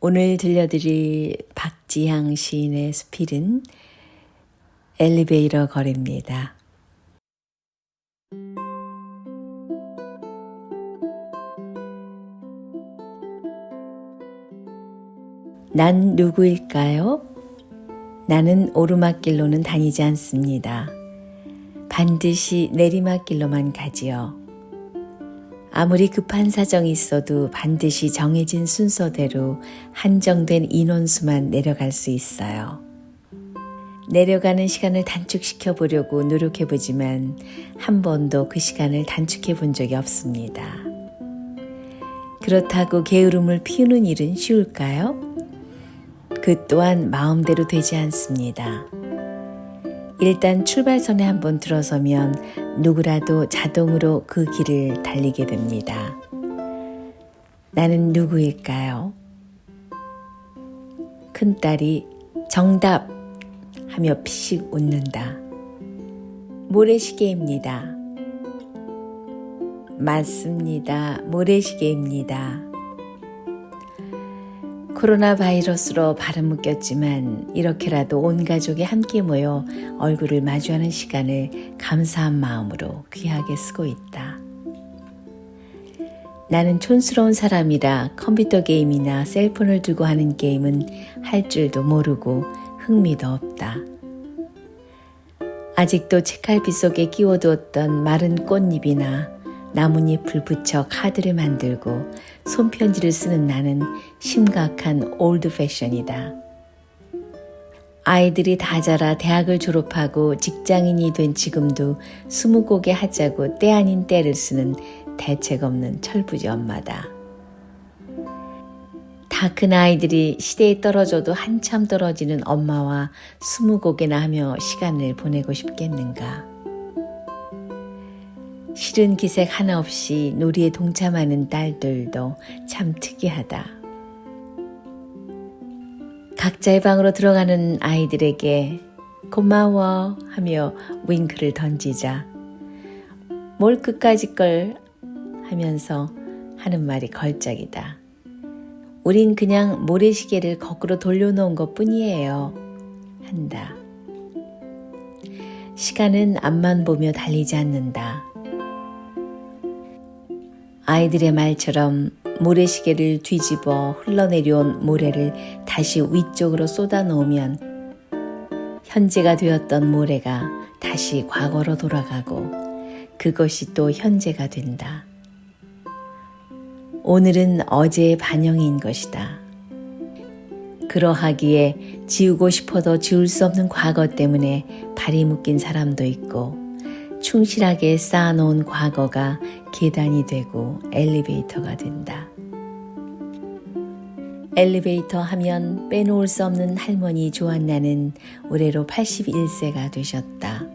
오늘 들려드릴 박지향 시인의 수필은 엘리베이터 거리입니다. 난 누구일까요? 나는 오르막길로는 다니지 않습니다. 반드시 내리막길로만 가지요. 아무리 급한 사정이 있어도 반드시 정해진 순서대로 한정된 인원수만 내려갈 수 있어요. 내려가는 시간을 단축시켜 보려고 노력해 보지만 한 번도 그 시간을 단축해 본 적이 없습니다. 그렇다고 게으름을 피우는 일은 쉬울까요? 그 또한 마음대로 되지 않습니다. 일단 출발선에 한번 들어서면 누구라도 자동으로 그 길을 달리게 됩니다. 나는 누구일까요? 큰딸이 정답! 하며 피식 웃는다. 모래시계입니다. 맞습니다. 모래시계입니다. 코로나 바이러스로 발은 묶였지만 이렇게라도 온 가족이 함께 모여 얼굴을 마주하는 시간을 감사한 마음으로 귀하게 쓰고 있다. 나는 촌스러운 사람이라 컴퓨터 게임이나 셀폰을 두고 하는 게임은 할 줄도 모르고 흥미도 없다. 아직도 책갈피 속에 끼워두었던 마른 꽃잎이나 나뭇잎을 붙여 카드를 만들고 손편지를 쓰는 나는 심각한 올드 패션이다. 아이들이 다 자라 대학을 졸업하고 직장인이 된 지금도 스무고개 하자고 때 아닌 때를 쓰는 대책 없는 철부지 엄마다. 다 큰 아이들이 시대에 떨어져도 한참 떨어지는 엄마와 스무고개나 하며 시간을 보내고 싶겠는가. 싫은 기색 하나 없이 놀이에 동참하는 딸들도 참 특이하다. 각자의 방으로 들어가는 아이들에게 고마워 하며 윙크를 던지자 뭘 끝까지 걸 하면서 하는 말이 걸작이다. 우린 그냥 모래시계를 거꾸로 돌려놓은 것 뿐이에요. 한다. 시간은 앞만 보며 달리지 않는다. 아이들의 말처럼 모래시계를 뒤집어 흘러내려온 모래를 다시 위쪽으로 쏟아놓으면 현재가 되었던 모래가 다시 과거로 돌아가고 그것이 또 현재가 된다. 오늘은 어제의 반영인 것이다. 그러하기에 지우고 싶어도 지울 수 없는 과거 때문에 발이 묶인 사람도 있고 충실하게 쌓아놓은 과거가 계단이 되고 엘리베이터가 된다. 엘리베이터 하면 빼놓을 수 없는 할머니 조안나는 올해로 81세가 되셨다.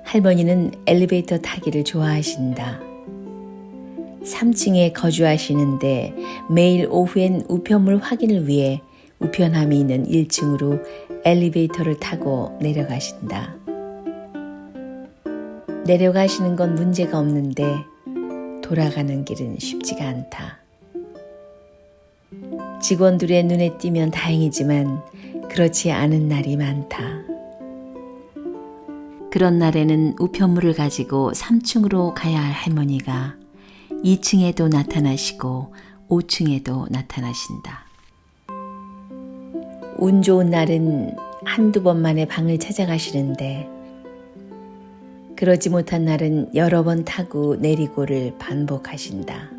할머니는 엘리베이터 타기를 좋아하신다. 3층에 거주하시는데 매일 오후엔 우편물 확인을 위해 우편함이 있는 1층으로 엘리베이터를 타고 내려가신다. 내려가시는 건 문제가 없는데 돌아가는 길은 쉽지가 않다. 직원들의 눈에 띄면 다행이지만 그렇지 않은 날이 많다. 그런 날에는 우편물을 가지고 3층으로 가야 할 할머니가 2층에도 나타나시고 5층에도 나타나신다. 운 좋은 날은 한두 번 만에 방을 찾아가시는데 그러지 못한 날은 여러 번 타고 내리고를 반복하신다.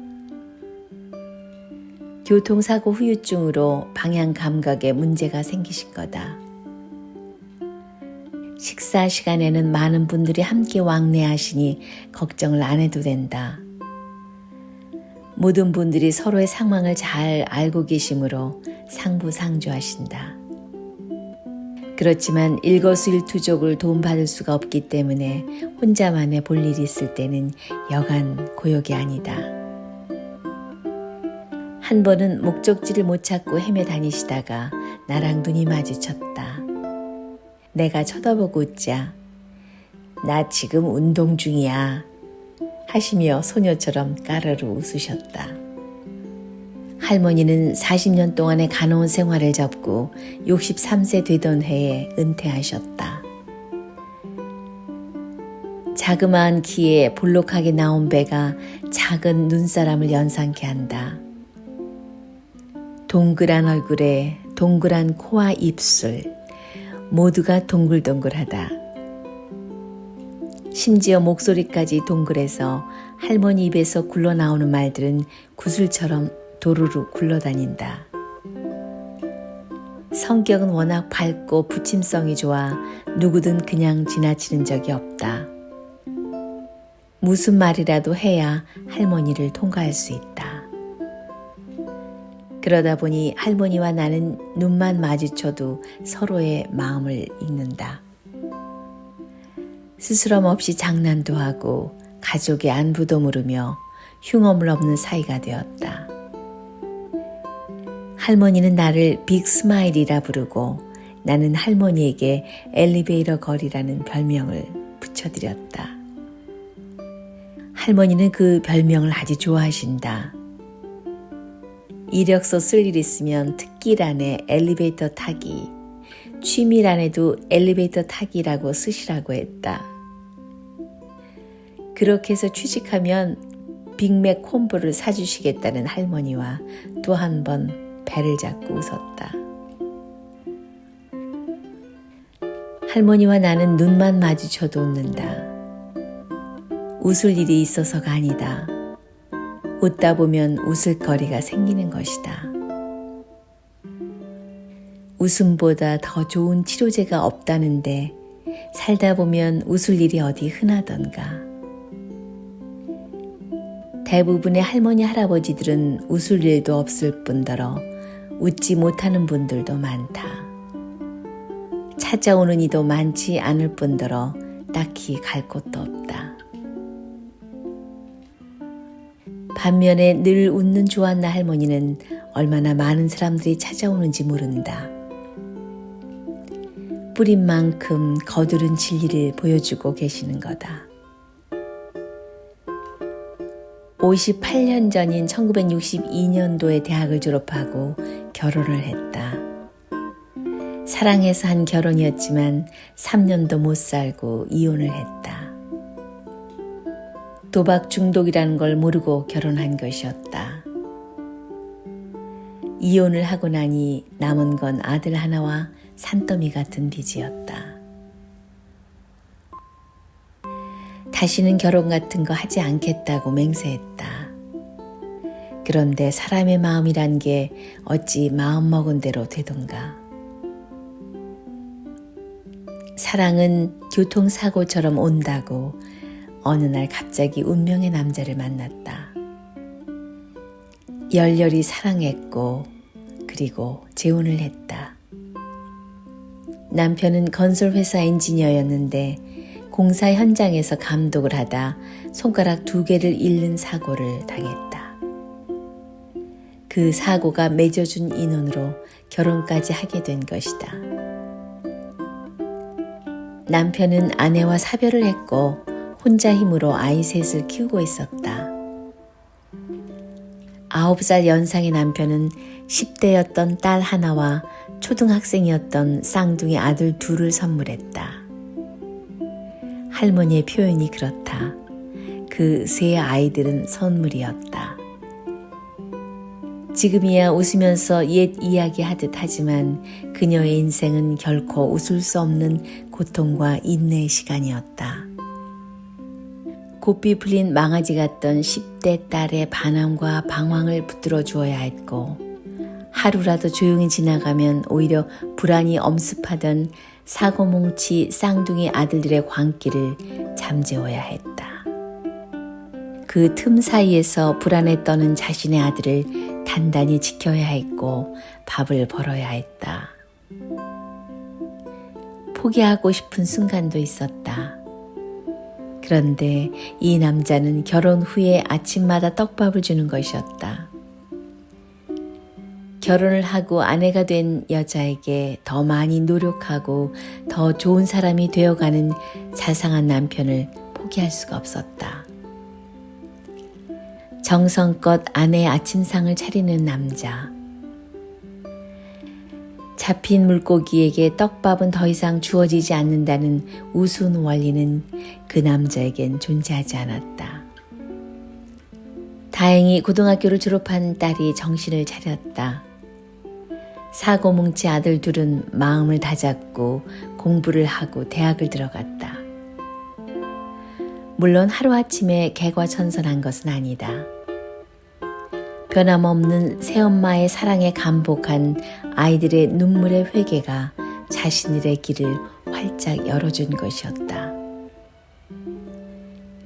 교통사고 후유증으로 방향 감각에 문제가 생기신 거다. 식사 시간에는 많은 분들이 함께 왕래하시니 걱정을 안 해도 된다. 모든 분들이 서로의 상황을 잘 알고 계시므로 상부상조하신다. 그렇지만 일거수일투족을 도움받을 수가 없기 때문에 혼자만의 볼 일이 있을 때는 여간 고역이 아니다. 한 번은 목적지를 못 찾고 헤매 다니시다가 나랑 눈이 마주쳤다. 내가 쳐다보고 웃자 나 지금 운동 중이야 하시며 소녀처럼 까르르 웃으셨다. 할머니는 40년 동안의 가놓은 생활을 접고 63세 되던 해에 은퇴하셨다. 자그마한 키에 볼록하게 나온 배가 작은 눈사람을 연상케 한다. 동그란 얼굴에 동그란 코와 입술, 모두가 동글동글하다. 심지어 목소리까지 동글해서 할머니 입에서 굴러나오는 말들은 구슬처럼 도루루 굴러다닌다. 성격은 워낙 밝고 부침성이 좋아 누구든 그냥 지나치는 적이 없다. 무슨 말이라도 해야 할머니를 통과할 수 있다. 그러다 보니 할머니와 나는 눈만 마주쳐도 서로의 마음을 읽는다. 스스럼 없이 장난도 하고 가족의 안부도 물으며 흉엄을 없는 사이가 되었다. 할머니는 나를 빅스마일이라 부르고 나는 할머니에게 엘리베이터 거리라는 별명을 붙여드렸다. 할머니는 그 별명을 아주 좋아하신다. 이력서 쓸 일 있으면 특기란에 엘리베이터 타기, 취미란에도 엘리베이터 타기라고 쓰시라고 했다. 그렇게 해서 취직하면 빅맥 콤보를 사주시겠다는 할머니와 또 한 번 배를 잡고 웃었다. 할머니와 나는 눈만 마주쳐도 웃는다. 웃을 일이 있어서가 아니다. 웃다 보면 웃을 거리가 생기는 것이다. 웃음보다 더 좋은 치료제가 없다는데 살다 보면 웃을 일이 어디 흔하던가. 대부분의 할머니 할아버지들은 웃을 일도 없을 뿐더러 웃지 못하는 분들도 많다. 찾아오는 이도 많지 않을 뿐더러 딱히 갈 곳도 없다. 반면에 늘 웃는 조한나 할머니는 얼마나 많은 사람들이 찾아오는지 모른다. 뿌린 만큼 거두른 진리를 보여주고 계시는 거다. 58년 전인 1962년도에 대학을 졸업하고 결혼을 했다. 사랑해서 한 결혼이었지만 3년도 못 살고 이혼을 했다. 도박 중독이라는 걸 모르고 결혼한 것이었다. 이혼을 하고 나니 남은 건 아들 하나와 산더미 같은 빚이었다. 다시는 결혼 같은 거 하지 않겠다고 맹세했다. 그런데 사람의 마음이란 게 어찌 마음먹은 대로 되던가. 사랑은 교통사고처럼 온다고 어느 날 갑자기 운명의 남자를 만났다. 열렬히 사랑했고 그리고 재혼을 했다. 남편은 건설회사 엔지니어였는데 공사 현장에서 감독을 하다 손가락 2개를 잃는 사고를 당했다. 그 사고가 맺어준 인연으로 결혼까지 하게 된 것이다. 남편은 아내와 사별을 했고 혼자 힘으로 아이 셋을 키우고 있었다. 9살 연상의 남편은 10대였던 딸 하나와 초등학생이었던 쌍둥이 아들 2을 선물했다. 할머니의 표현이 그렇다. 그 세 아이들은 선물이었다. 지금이야 웃으면서 옛 이야기 하듯 하지만 그녀의 인생은 결코 웃을 수 없는 고통과 인내의 시간이었다. 곱비 풀린 망아지 같던 10대 딸의 반항과 방황을 붙들어 주어야 했고 하루라도 조용히 지나가면 오히려 불안이 엄습하던 사고뭉치 쌍둥이 아들들의 광기를 잠재워야 했다. 그 틈 사이에서 불안에 떠는 자신의 아들을 단단히 지켜야 했고 밥을 벌어야 했다. 포기하고 싶은 순간도 있었다. 그런데 이 남자는 결혼 후에 아침마다 떡밥을 주는 것이었다. 결혼을 하고 아내가 된 여자에게 더 많이 노력하고 더 좋은 사람이 되어가는 자상한 남편을 포기할 수가 없었다. 정성껏 아내의 아침상을 차리는 남자. 잡힌 물고기에게 떡밥은 더 이상 주어지지 않는다는 우스운 원리는 그 남자에겐 존재하지 않았다. 다행히 고등학교를 졸업한 딸이 정신을 차렸다. 사고뭉치 아들 둘은 마음을 다잡고 공부를 하고 대학을 들어갔다. 물론 하루아침에 개과천선한 것은 아니다. 변함없는 새엄마의 사랑에 감복한 아이들의 눈물의 회개가 자신들의 길을 활짝 열어준 것이었다.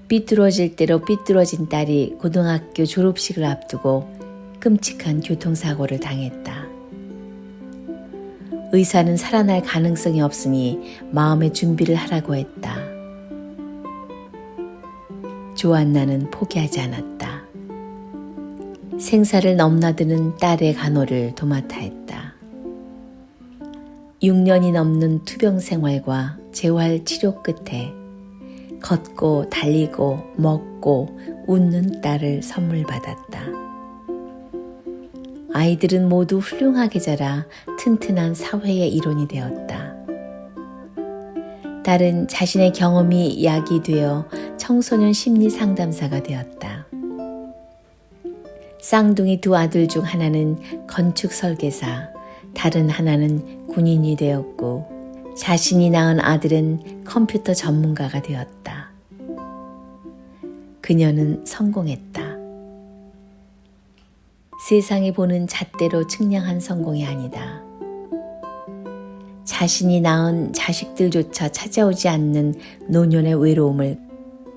삐뚤어질 대로 삐뚤어진 딸이 고등학교 졸업식을 앞두고 끔찍한 교통사고를 당했다. 의사는 살아날 가능성이 없으니 마음의 준비를 하라고 했다. 조안나는 포기하지 않았다. 생사를 넘나드는 딸의 간호를 도맡아 했다. 6년이 넘는 투병 생활과 재활 치료 끝에 걷고 달리고 먹고 웃는 딸을 선물 받았다. 아이들은 모두 훌륭하게 자라 튼튼한 사회의 일원이 되었다. 딸은 자신의 경험이 약이 되어 청소년 심리 상담사가 되었다. 쌍둥이 두 아들 중 하나는 건축 설계사, 다른 하나는 군인이 되었고 자신이 낳은 아들은 컴퓨터 전문가가 되었다. 그녀는 성공했다. 세상이 보는 잣대로 측량한 성공이 아니다. 자신이 낳은 자식들조차 찾아오지 않는 노년의 외로움을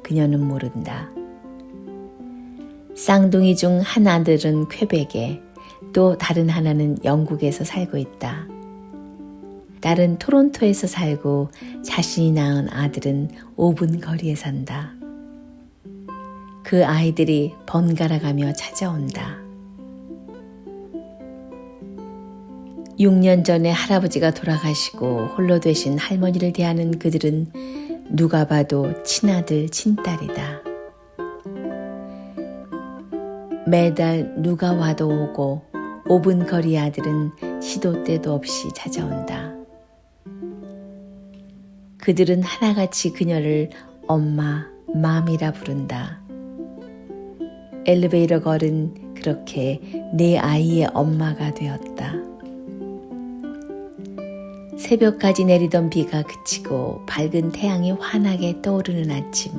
그녀는 모른다. 쌍둥이 중 한 아들은 퀘벡에, 또 다른 하나는 영국에서 살고 있다. 딸은 토론토에서 살고 자신이 낳은 아들은 5분 거리에 산다. 그 아이들이 번갈아가며 찾아온다. 6년 전에 할아버지가 돌아가시고 홀로 되신 할머니를 대하는 그들은 누가 봐도 친아들 친딸이다. 매달 누가 와도 오고 5분 거리 아들은 시도 때도 없이 찾아온다. 그들은 하나같이 그녀를 엄마, 맘이라 부른다. 엘리베이터 걸은 그렇게 내 아이의 엄마가 되었다. 새벽까지 내리던 비가 그치고 밝은 태양이 환하게 떠오르는 아침.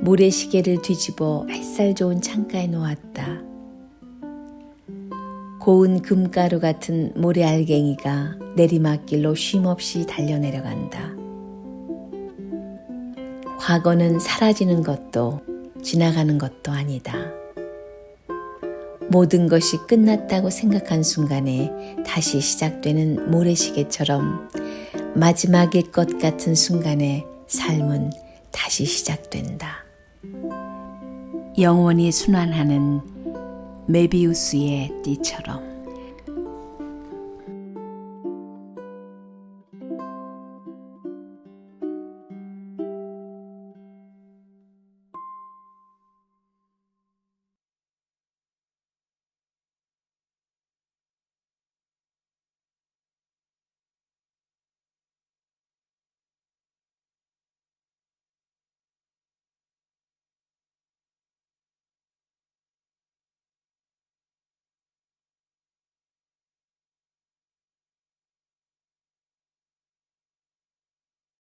모래시계를 뒤집어 햇살 좋은 창가에 놓았다. 고운 금가루 같은 모래알갱이가 내리막길로 쉼없이 달려내려간다. 과거는 사라지는 것도 지나가는 것도 아니다. 모든 것이 끝났다고 생각한 순간에 다시 시작되는 모래시계처럼 마지막일 것 같은 순간에 삶은 다시 시작된다. 영원히 순환하는 메비우스의 띠처럼.